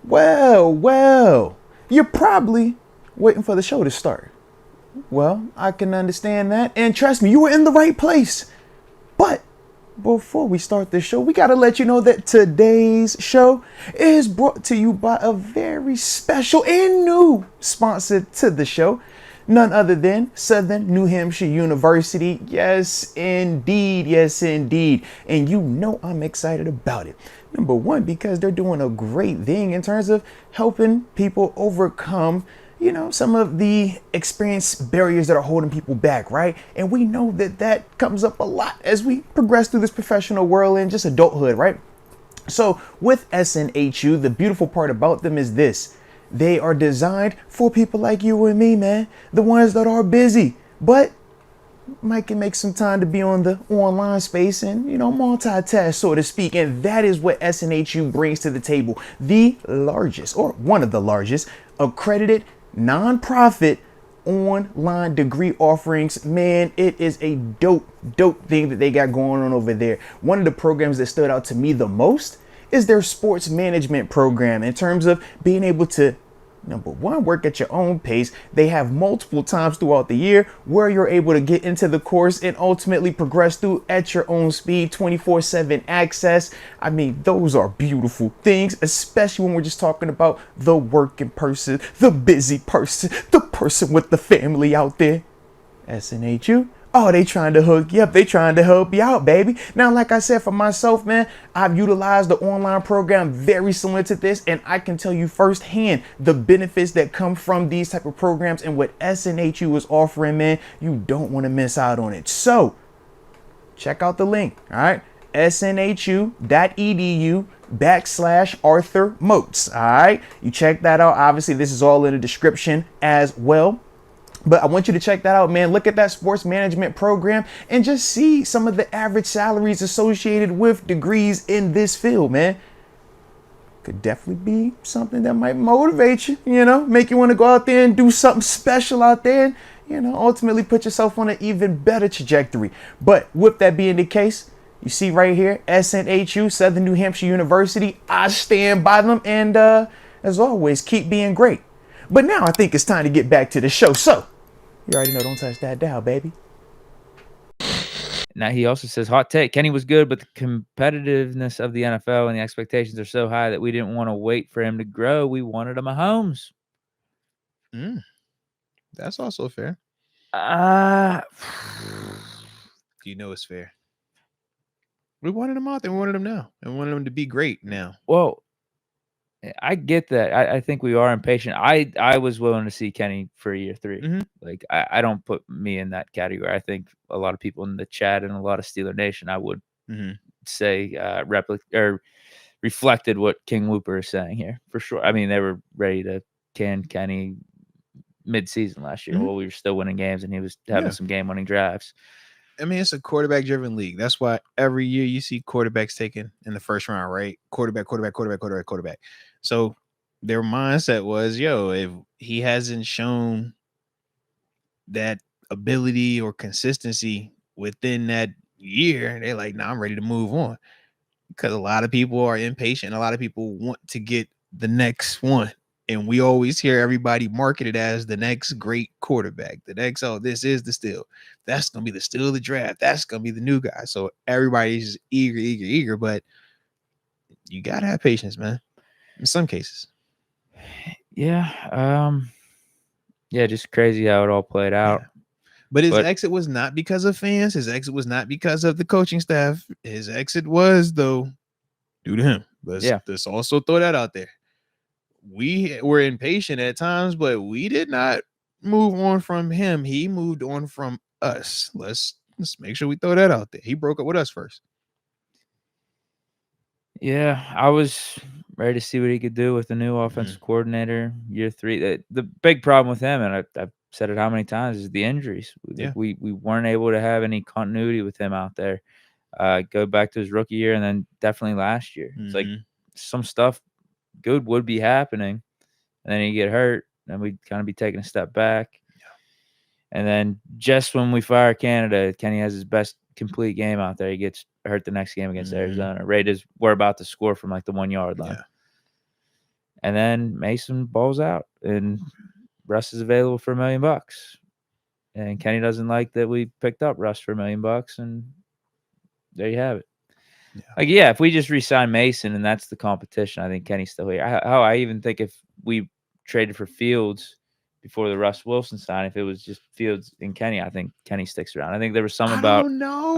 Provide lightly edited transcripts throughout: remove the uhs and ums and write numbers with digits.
Well, you're probably waiting for the show to start. Well, I can understand that. And trust me, you were in the right place. But before we start the show, we got to let you know that today's show is brought to you by a very special and new sponsor to the show. None other than Southern New Hampshire University. Yes, indeed. Yes, indeed. And you know I'm excited about it. Number one, because they're doing a great thing in terms of helping people overcome some of the experience barriers that are holding people back, right? And we know that that comes up a lot as we progress through this professional world and just adulthood, right? So with SNHU, the beautiful part about them is this. They are designed for people like you and me, man. The ones that are busy, but can make some time to be on the online space and, multitask, so to speak. And that is what SNHU brings to the table. The largest, or one of the largest, accredited nonprofit online degree offerings. Man, it is a dope thing that they got going on over there. One of the programs that stood out to me the most is their sports management program, in terms of being able to, number one, work at your own pace. They have multiple times throughout the year where you're able to get into the course and ultimately progress through at your own speed, 24/7 access. I mean, those are beautiful things, especially when we're just talking about the working person, the busy person, the person with the family out there. SNHU. Oh, they trying to hook you up. They trying to help you out, baby. Now, like I said, for myself, man, I've utilized the online program very similar to this, and I can tell you firsthand the benefits that come from these type of programs and what SNHU is offering, man. You don't want to miss out on it. So check out the link, all right? snhu.edu/Arthur Moats. All right, you check that out. Obviously, this is all in the description as well. But I want you to check that out, man. Look at that sports management program and just see some of the average salaries associated with degrees in this field, man. Could definitely be something that might motivate you, make you want to go out there and do something special out there and, ultimately put yourself on an even better trajectory. But with that being the case, you see right here, SNHU, Southern New Hampshire University. I stand by them, and as always, keep being great. But now I think it's time to get back to the show. So, you already know, don't touch that dial, baby. Now he also says, hot take, Kenny was good, but the competitiveness of the NFL and the expectations are so high that we didn't want to wait for him to grow. We wanted a Mahomes. That's also fair. You know it's fair. We wanted him out there. We wanted him now. And we wanted him to be great now. Well, I get that. I think we are impatient. I was willing to see Kenny for year 3. Mm-hmm. Like, I don't put me in that category. I think a lot of people in the chat and a lot of Steeler Nation, I would say reflected what King Whooper is saying here for sure. I mean, they were ready to can Kenny mid-season last year. Well, we were still winning games, and he was having some game-winning drives. I mean, it's a quarterback-driven league. That's why every year you see quarterbacks taken in the first round, right? Quarterback. So their mindset was, if he hasn't shown that ability or consistency within that year, they're like, nah, I'm ready to move on. Because a lot of people are impatient. A lot of people want to get the next one. And we always hear everybody marketed as the next great quarterback. The next, this is the steal. That's going to be the steal of the draft. That's going to be the new guy. So everybody's eager. But you got to have patience, man. In some cases. Yeah. Just crazy how it all played out. Yeah. But his exit was not because of fans. His exit was not because of the coaching staff. His exit was, though, due to him. Let's also throw that out there. We were impatient at times, but we did not move on from him. He moved on from us. Let's make sure we throw that out there. He broke up with us first. Yeah, I was ready to see what he could do with the new offensive coordinator year 3. The big problem with him, and I've said it how many times, is the injuries. We weren't able to have any continuity with him out there. Go back to his rookie year and then definitely last year. It's like some stuff good would be happening, and then he'd get hurt, and we'd kind of be taking a step back. And then just when we fire Canada, Kenny has his best complete game out there. He gets hurt the next game against Arizona. Raiders were about to score from like the 1 yard line. And then Mason balls out, and Russ is available for $1 million. And Kenny doesn't like that we picked up Russ for $1 million, and there you have it. Yeah. If we just re-sign Mason and that's the competition, I think Kenny's still here. I even think if we traded for Fields before the Russ Wilson sign, if it was just Fields and Kenny, I think Kenny sticks around. I think there was some about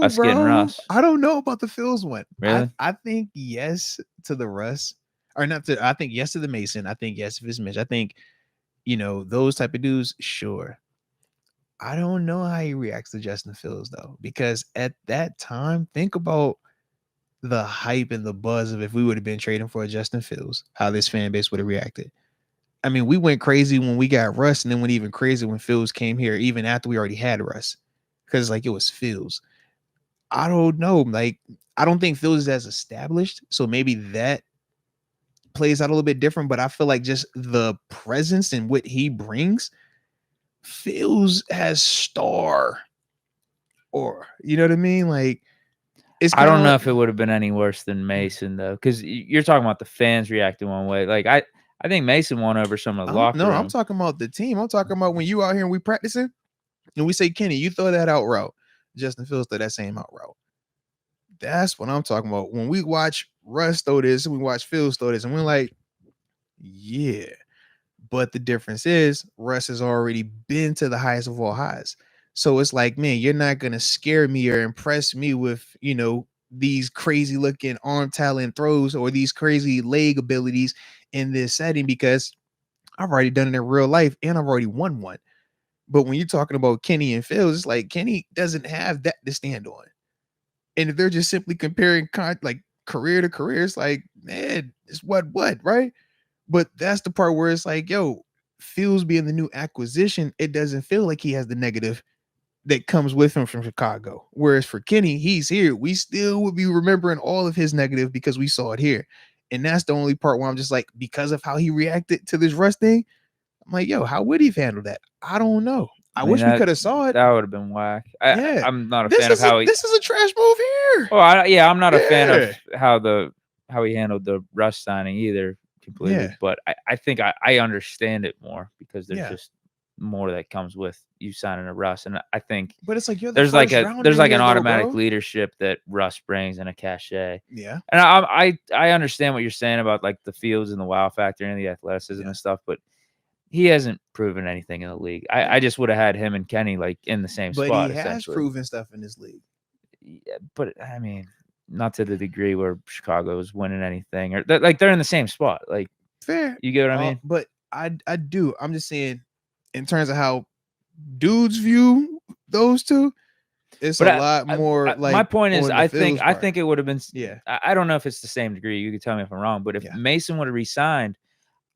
us getting Russ. I don't know about the Fields one. Really? I think yes to the Russ, or not to. I think yes to the Mason. I think yes if it's Mitch. I think those type of dudes. Sure. I don't know how he reacts to Justin Fields though, because at that time, think about the hype and the buzz of if we would have been trading for a Justin Fields, how this fan base would have reacted. I mean, we went crazy when we got Russ, and then went even crazier when Fields came here, even after we already had Russ, because it was Fields. I don't know. Like, I don't think Fields is as established, so maybe that plays out a little bit different. But I feel like just the presence and what he brings, Fields has star, or you know what I mean? Like, I don't know if it would have been any worse than Mason though, because you're talking about the fans reacting one way. Like I think Mason won over some of the locker room. No, I'm talking about the team. I'm talking about when you out here and we practicing, and we say, Kenny, you throw that out route. Justin Fields throw that same out route. That's what I'm talking about. When we watch Russ throw this, and we watch Fields throw this, and we're like, yeah. But the difference is Russ has already been to the highest of all highs. So it's like, man, you're not going to scare me or impress me with, these crazy looking arm talent throws or these crazy leg abilities in this setting, because I've already done it in real life and I've already won one. But when you're talking about Kenny and Fields, it's like Kenny doesn't have that to stand on. And if they're just simply comparing like career to career, it's like, man, it's what, right? But that's the part where it's like, yo, Fields being the new acquisition, it doesn't feel like he has the negative that comes with him from Chicago. Whereas for Kenny, he's here. We still would be remembering all of his negative because we saw it here. And that's the only part where I'm just like, because of how he reacted to this Russ thing, I'm like, yo, how would he have handled that? I don't know. I wish we could have saw it. That would have been whack. I'm not a fan of how this is a trash move here. Oh, I'm not a fan of how he handled the Russ signing either completely. Yeah. But I think I understand it more because there's just more that comes with you signing a Russ, and I think. But it's like there's like an automatic leadership that Russ brings and a cachet. Yeah, and I understand what you're saying about like the Fields and the wow factor and the athleticism and stuff, but he hasn't proven anything in the league. I just would have had him and Kenny like in the same spot. But he has proven stuff in this league. Yeah, but I mean, not to the degree where Chicago is winning anything, or they're in the same spot. Like, fair, you get what I mean? But I do. I'm just saying, in terms of how dudes view those two, it's a lot more. Like, my point is, I think it would have been. Yeah, I don't know if it's the same degree. You could tell me if I'm wrong, but if Mason would have resigned,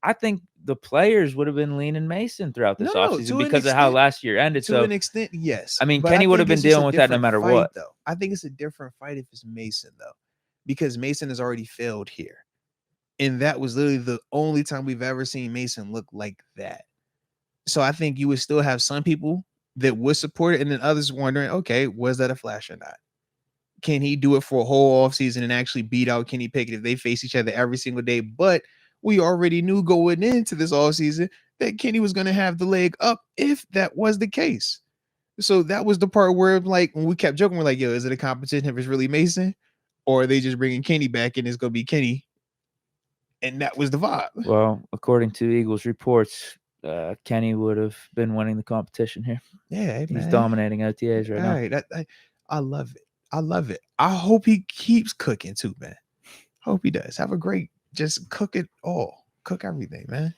I think the players would have been leaning Mason throughout this offseason because of how last year ended. To an extent, yes. I mean, Kenny would have been dealing with that no matter what. Though I think it's a different fight if it's Mason, though, because Mason has already failed here, and that was literally the only time we've ever seen Mason look like that. So I think you would still have some people that would support it, and then others wondering, okay, was that a flash or not? Can he do it for a whole offseason and actually beat out Kenny Pickett if they face each other every single day? But we already knew going into this offseason that Kenny was going to have the leg up if that was the case. So that was the part where, like, when we kept joking, we're like, yo, is it a competition if it's really Mason? Or are they just bringing Kenny back and it's going to be Kenny? And that was the vibe. Well, according to Eagles reports, Kenny would have been winning the competition here. Yeah, he's dominating OTAs right now. All right, I love it. I love it. I hope he keeps cooking too, man. Hope he does. Have a great, just cook it all. Cook everything, man.